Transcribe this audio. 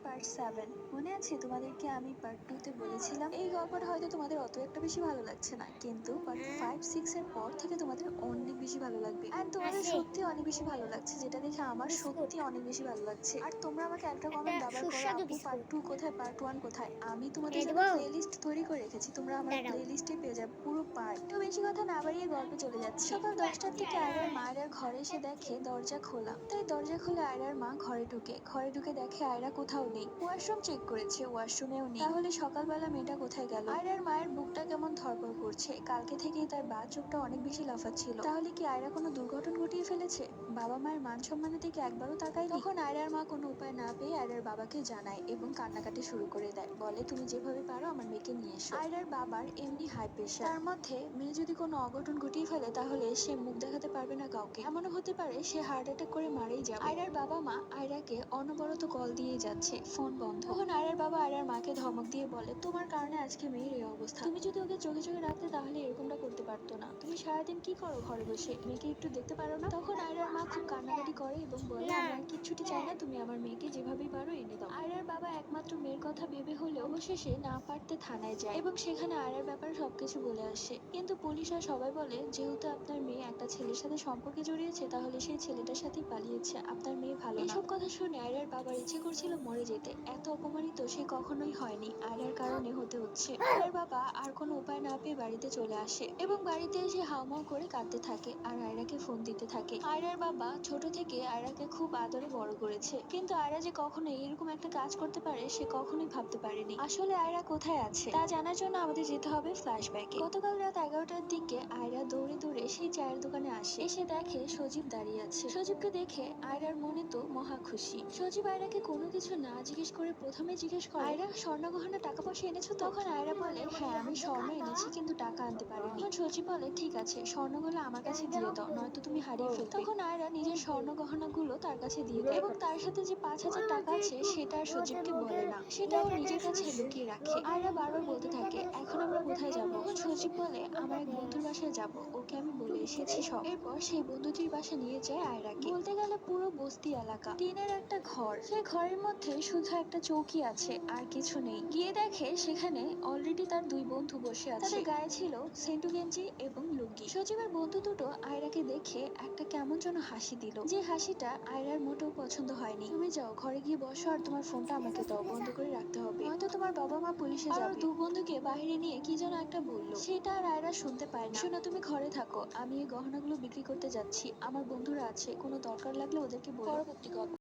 Part 7। মনে আছে তোমাদেরকে আমি পার্ট 2 তে বলেছিলাম এই গল্পটা হয়তো তোমাদের অত একটা বেশি ভালো লাগছে না, কিন্তু পার্ট 5-6 এর পর থেকে তোমাদের অনেক বেশি ভালো লাগবে। এন্ড তোমাদের আছে সত্যি অনেক বেশি ভালো লাগছে, যেটা দেখে আমার বিস্কুট, সত্যি অনেক বেশি ভালো লাগছে। আর তোমরা আমাকে একটা একটা কমেন্ট বারবার করো, সুস্বাদু আপু পার্ট বিস্কুট 2 কোথায়, পার্ট 1 কোথায়। আমি তোমাদের এনে জন্য দেবো। প্লেলিস্ট তৈরি করে রেখেছি, তোমরা আমার দাঁড়াও। প্লেলিস্টে পেয়ে যাবে পুরো পার্ট। তো বেশি কথা না বাড়িয়ে গল্পে চলে যাচ্ছি। সকাল 10টার দিকে আয়রার মা আয়রার ঘরে এসে দেখে দরজা খোলা। তাই দরজা খুলে আয়রার মা ঘরে ঢুকে দেখে আয়রা কোথাও নেই। ওয়াশরুম চেক করেছে, ওয়াশরুমেও নেই। তাহলে সকালবেলা মেয়েটা কোথায় গেল? আয়রার মায়ের বুকটা কেমন ধড়ফড় করছে, কালকে থেকেই তার বা চোখটা অনেক বেশি লাফাচ্ছিল। তাহলে কি আয়রা কোনো দুর্ঘটনা ঘটিয়ে ফেলেছে? বাবা মায়ের মান সম্মানের দিকে একবারও তাকায়নি। তখন আয়রার মা কোনো উপায় না পেয়ে আয়রার বাবাকে জানায় এবং কান্নাকাটি শুরু করে দেয়। বলে, তুমি যেভাবে পারো আমার মেয়েকে নিয়ে এসো। আয়রার বাবার এমনি হাই প্রেশার, তার মধ্যে মেয়ে যদি কোনো অঘটন ঘটিয়ে ফেলে তাহলে সে মুখ দেখাতে পারবে না কাউকে। এমনও হতে পারে সে হার্ট অ্যাটাক করে মারাই যাবে। আয়রার বাবা মা আয়রাকে অনবরত কল দিয়ে যাচ্ছে, ফোন বন্ধ। তখন আয়রার বাবা আয়রার মাকে ধমক দিয়ে বলে, তোমার কারণে আজকে মেয়ের এই অবস্থা। তুমি যদি ওকে চোখে চোখে রাখতে তাহলে এরকমটা করতে পারতো না। তুমি সারাদিন কি করো ঘরে বসে, মেয়েকে একটু দেখতে পারো না? তখন আয়রার মা খুব কান্নাকাটি করে এবং বলে, না, আমি আর কিচ্ছুটি চাই না, তুমি আমার মেয়েকে যেভাবেই পারো এনে দাও। আয়রার বাবা একমাত্র মেয়ের কথা ভেবে হলেও অবশেষে না পারতে থানায় যায় এবং সেখানে আয়রার ব্যাপারে সবকিছু বলে আসে। কিন্তু পুলিশ আর সবাই বলে, যেহেতু আপনার মেয়ে একটা ছেলের সাথে সম্পর্কে জড়িয়েছে তাহলে সেই ছেলেটার সাথেই পালিয়েছে, আপনার মেয়ে ভালো না। এইসব কথা শুনে আয়রার বাবার ইচ্ছে করছিল মরে যেতে। এত অপমানিত সে কখনোই হয়নি, আয়রার কারণে হতে হচ্ছে। আয়রার বাবা আর কোনো উপায় না পেয়ে বাড়িতে চলে আসে এবং বাড়িতে এসে হাউমাউ করে কাঁদতে থাকে আর আয়রাকে ফোন দিতে থাকে। আয়রার বাবা ছোট থেকে আয়রাকে খুব আদরে বড় করেছে, কিন্তু আয়রা যে কখনো এরকম একটা কাজ করতে পারে সে কখনোই ভাবতে পারেনি। আসলে আয়রা কোথায় আছে তা জানার জন্য আমাদের যেতে হবে ফ্ল্যাশব্যাকে। গতকাল রাত 11টার দিকে আয়রা দৌড়ে দৌড়ে সেই চায়ের দোকানে আসে। এসে দেখে সজীব দাঁড়িয়ে আছে। সজীবকে দেখে আয়রার মনে তো মহা খুশি। সজীব আয়রাকে কোনো কিছু না জিজ্ঞেস করে প্রথমে জিজ্ঞেস করে, আয়রা স্বর্ণ গহনা টাকা পয়সা এনেছো তো? তখন আয়রা বলে, হ্যাঁ আমি স্বর্ণ এনেছি কিন্তু টাকা আনতে পারিনি। তখন সজীব বলে, ঠিক আছে স্বর্ণগুলো আমার কাছে দিয়ে দাও, নয়তো তুমি হারিয়ে ফেলবে। তখন আয়রা নিজের স্বর্ণ গহনা গুলো তার কাছে দিয়ে দেয় এবং তার সাথে যে 5,000 টাকা আছে সেটা আর সজীবকে বলে না, সেটাও নিজের কাছে লুকিয়ে রাখে। আয়রা বারবার বলতে থাকে, এখন আমরা কোথায় যাব? তখন সজীব বলে, আমার এক বন্ধুর বাসায় যাব, ওকে আমি বলে এসেছি সব। এরপর সেই বন্ধুটির বাসা নিয়ে যায় আয়রাকে। বলতে গেলে পুরো বস্তি এলাকা, টিনের একটা ঘর, সেই ঘরের মধ্যে শুধু একটা চৌকি আছে আর কিছু নেই। গিয়ে দেখে সেখানে অলরেডি তার দুই বন্ধু বসে আছে, তাদের গায়ে ছিল সেন্টু গেঞ্জি এবং লুঙ্গি। সজীবের বন্ধু দুটো আয়রাকে দেখে একটা কেমন যেন হাসি দিল, যে হাসিটা আয়রার মোটেও পছন্দ হয়নি। তুমি যাও ঘরে গিয়ে বসো আর তোমার ফোনটা আমাকে দাও, বন্ধ করে রাখতে হবে, নয়তো তোমার বাবা মা পুলিশে যাবে। আর দু বন্ধুকে বাইরে নিয়ে কি যেন একটা বললো, সেটা আর আয়রা শুনতে পায় না। শোনো, তুমি ঘরে থাকো, আমি এই গহনাগুলো বিক্রি করতে যাচ্ছি, আমার বন্ধুরা আছে, কোনো দরকার লাগলে ওদেরকে বলো। পরবর্তী গল্প।